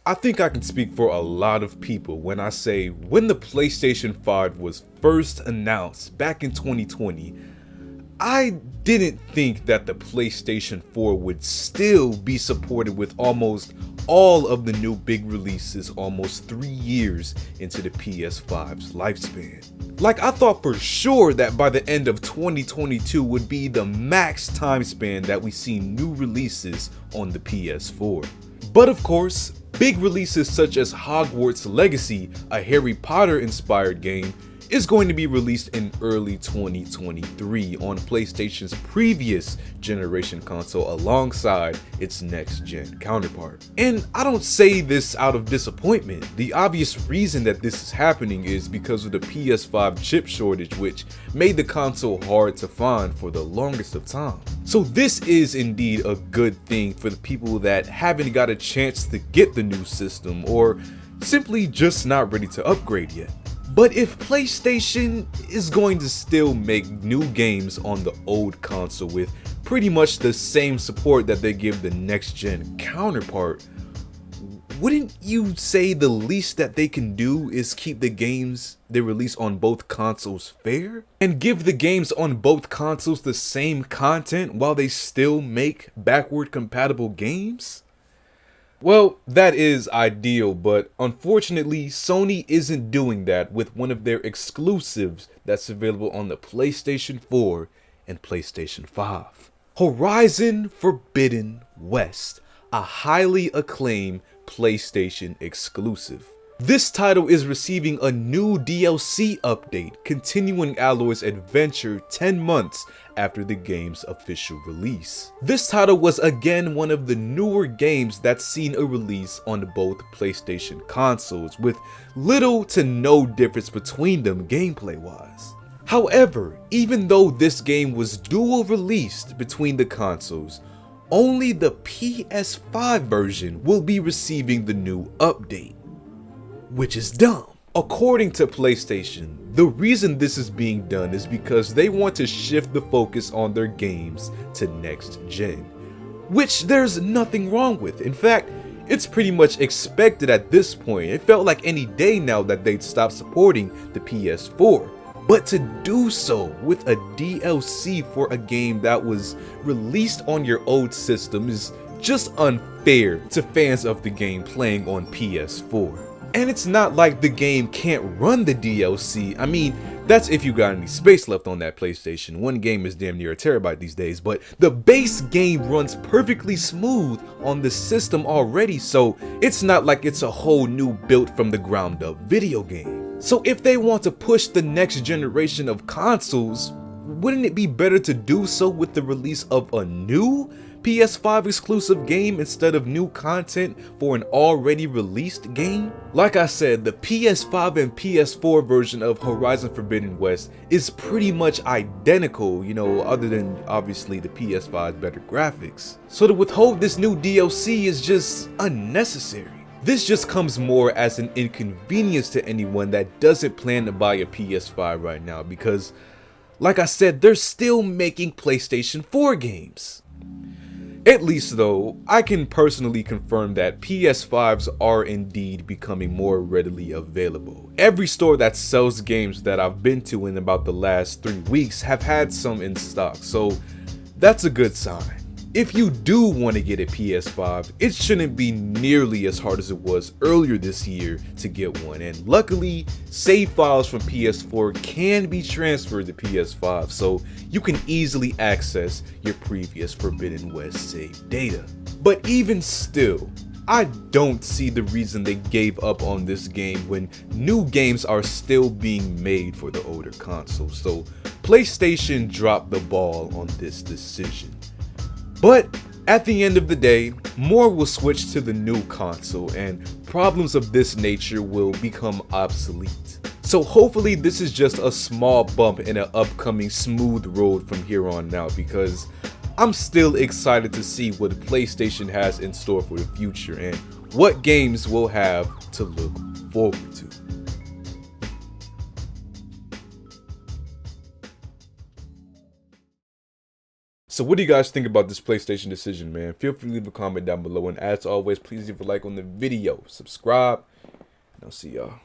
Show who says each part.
Speaker 1: I think I can speak for a lot of people when I say when the PlayStation 5 was first announced back in 2020, I didn't think that the PlayStation 4 would still be supported with almost all of the new big releases almost 3 years into the PS5's lifespan. Like, I thought for sure that by the end of 2022 would be the max time span that we see new releases on the PS4. But of course, big releases such as Hogwarts Legacy, a Harry Potter inspired game, is going to be released in early 2023 on PlayStation's previous generation console alongside its next gen counterpart. And I don't say this out of disappointment. The obvious reason that this is happening is because of the PS5 chip shortage, which made the console hard to find for the longest of time. So this is indeed a good thing for the people that haven't got a chance to get the new system or simply just not ready to upgrade yet. But if PlayStation is going to still make new games on the old console with pretty much the same support that they give the next gen counterpart, wouldn't you say the least that they can do is keep the games they release on both consoles fair? And give the games on both consoles the same content while they still make backward compatible games? Well, that is ideal, but unfortunately, Sony isn't doing that with one of their exclusives that's available on the PlayStation 4 and PlayStation 5. Horizon Forbidden West, a highly acclaimed PlayStation exclusive. This title is receiving a new DLC update, continuing Aloy's adventure 10 months after the game's official release. This title was again one of the newer games that's seen a release on both PlayStation consoles, with little to no difference between them gameplay-wise. However, even though this game was dual released between the consoles, only the PS5 version will be receiving the new update, which is dumb. According to PlayStation, the reason this is being done is because they want to shift the focus on their games to next gen, which there's nothing wrong with. In fact, it's pretty much expected at this point. It felt like any day now that they'd stop supporting the PS4. But to do so with a DLC for a game that was released on your old system is just unfair to fans of the game playing on PS4. And it's not like the game can't run the DLC. I mean, that's if you got any space left on that PlayStation. One game is damn near a terabyte these days, but the base game runs perfectly smooth on the system already, so it's not like it's a whole new built from the ground up video game. So if they want to push the next generation of consoles, wouldn't it be better to do so with the release of a new PS5 exclusive game instead of new content for an already released game? Like I said, the PS5 and PS4 version of Horizon Forbidden West is pretty much identical, you know, other than obviously the PS5's better graphics. So to withhold this new DLC is just unnecessary. This just comes more as an inconvenience to anyone that doesn't plan to buy a PS5 right now because, like I said, they're still making PlayStation 4 games. At least though, I can personally confirm that PS5s are indeed becoming more readily available. Every store that sells games that I've been to in about the last 3 weeks have had some in stock, so that's a good sign. If you do want to get a PS5, it shouldn't be nearly as hard as it was earlier this year to get one, and luckily, save files from PS4 can be transferred to PS5, so you can easily access your previous Forbidden West save data. But even still, I don't see the reason they gave up on this game when new games are still being made for the older consoles, so PlayStation dropped the ball on this decision. But at the end of the day, more will switch to the new console and problems of this nature will become obsolete. So hopefully this is just a small bump in an upcoming smooth road from here on out, because I'm still excited to see what PlayStation has in store for the future and what games we'll have to look forward to. So what do you guys think about this PlayStation decision, man? Feel free to leave a comment down below. And as always, please leave a like on the video. Subscribe. And I'll see y'all.